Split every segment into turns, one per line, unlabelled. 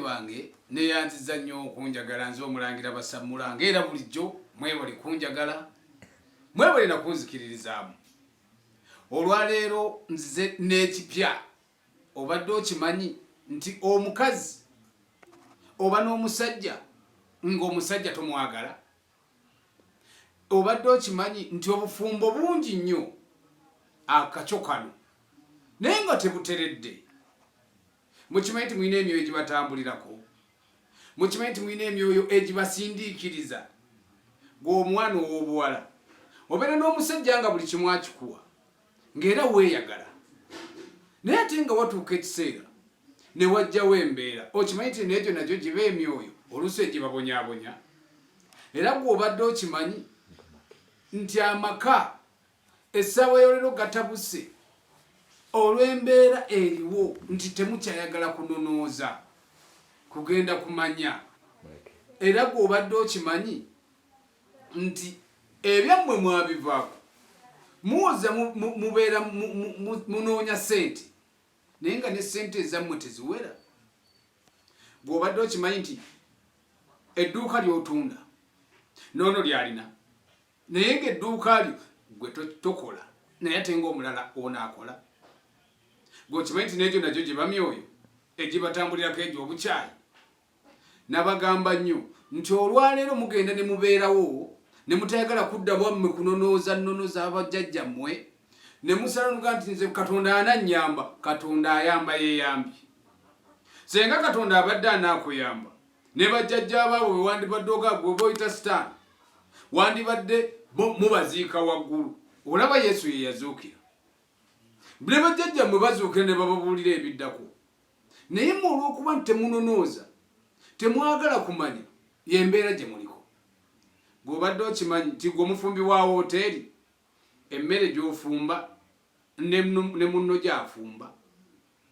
bange neyanziza nnyo okunjagala nze omulangira basamulanga era bulijjo mwebali kunjagala mwebali nakunzikiririzaamu. Olwaleero nzize n'ekipya. Obadde okimanyi nti omukazi oba n'omusajja ng'omusajja tomwagala? Obadde okimanyi nti obufumbo bungi nnyo akaco kano naye nga tebuteredde? Mukimanyi nti mwina emyoyo egibatambulirako? Mukimanyi nti mwina emyoyo egibasindiikiriza? Gw'omwana ow'obuwala obeera n'omusajja nga buli kimu akikuwa ng'era weeyagala, naye ate nga watuuka ekiseera ne wajjawo embeera, okimanyi nti n'egyo nagyo giba emyoyo oluusi egibabonyaabonya. Era gw'obadde okimanyi nti amaka essaawa y'olero gatabuse olw'embeera eriwo nti temukyayagala kunonooza kugenda kumanya. Era gw'obadde okimanyi nti ebyammwe mwabivaako muwoza mubeera munoonya ssente naye nga ne ssente ezammwe teziwera. Gw'obadde okimanyi nti edduuka ly'otunda noono lyalina naye ng'edduuka lyo gwe tokola naye ate ng'omulala onaakola. Gw'okimanyi nti n'egyo nagyo giba myoyo egibatambulirako egy'obukyayi. Nabagamba nnyo nti olwaleero mugenda ne mubeerawo ne mutayagala kudda bwammwe kunonooza nnono z'abajjajjammwe ne musalanuka nti nze Katonda anannyamba. Katonda ayamba yeeyambye. Senga Katonda abadde anaakuyamba ne bajjajja abaabo bwe wandibadde ogagwe oba oyita sitaani wandibadde mubaziika waggulu. Olaba Yesu ye yazuukira, ne bajjajjammwe bazuukira ne bababuulira ebiddako, naye mmwe olw'okuba nti temunonooza temwagala kumanya y'embeera gye muliko. Gw'obadde okimanyi nti gwe omufumbi wa woteeri emmere gy'ofumba ne munno gy'afumba,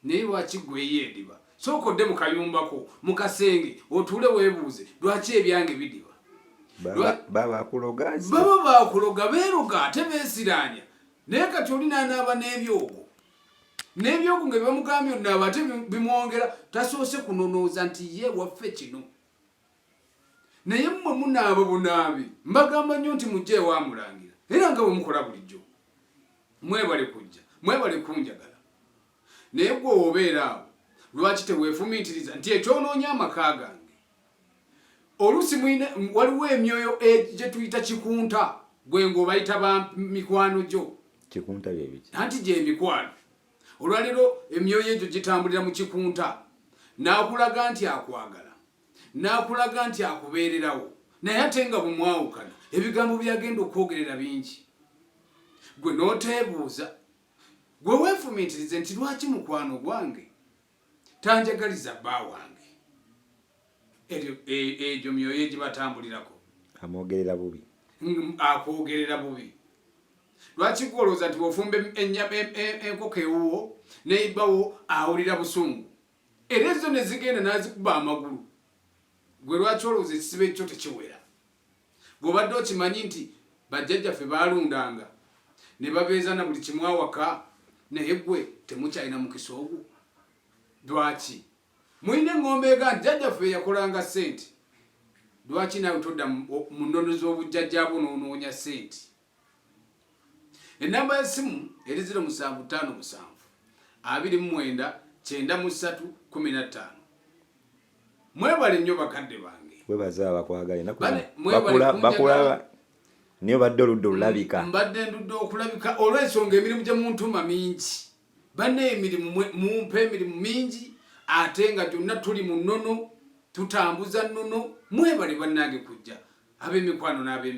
naye lwaki gweyo ediba? Sooka odde mu kayumbako mu kasenge otuule weebuuze lwaki ebyange bidiba?
Baba bakuloga
beeroga ate beesiraanya. Naye kati oli n'anaaba n'ebyogo nga bibamugambye onaaba ate bimwongera tasoose kunonooza nti ye waffe kino. Naye mmwe munaaba bunaabi mbagamba nnyo nti mujje ewamulangira era nga bwe mukola bulijjo. Mwebale kujja, mwebale kunjagala. Naye gwe obeera awo lwaki teweefumiitiriza nti ekyonoonya amaka gange? Oluusi waliwo emyoyo gye tuyita kikunta, gwe ng'obayita ba mikwano gyo.
Kikunta bye biki?
Anti gy'emikwano. Olwaleero emyoyo egyo gitambulira mu kikunta, n'akulaga nti akwagala, n'akulaga nti akubeererawo, naye ate nga bwe mwawukana ebigambo byagenda okwogerera bingi. Gwe n'oteebuuza, gwe weefumiitirize nti lwaki mukwano gwange tanjagaliza bba wange? Egyo myoyo egibatambulirako.
Amwogerera bubi.
Akwogerera bubi. Lwaki gwolooza nti bw'ofumba enkoko ewuwo n'eyibbawo awulira busungu, era ezo ne zigenda n'azikuba amagulu? Gwe lwaki olowooza ekisibo ekyo tekiwera? Gw'obadde okimanyi nti bajjajjaffe baalundanga ne babeeza na buli kimu awaka, naye gwe temukyalina mukisa ogwo? Lwaki? Mulina eŋŋombe ega nti jjajjaffe yakolanga ssente. Lwaki naawe todda mu nnono z'obujjajja bwo n'onoonya ssente? Ennamba y'essimu eri 0757 29 9315. Mwebale nnyo bakadde bange.
Webaze abakwagale bakulaba niyo badde oludde olulabika.
Mbadde ndudde okulabika olw'ensonga emirimu gye muntuma mingi. Banne emirimu mumpa emirimu mingi ate nga gyonna tuli mu nnono tutambuza nnono. Mwebale bannange kujja ab'emikwano n'ab'emikwano.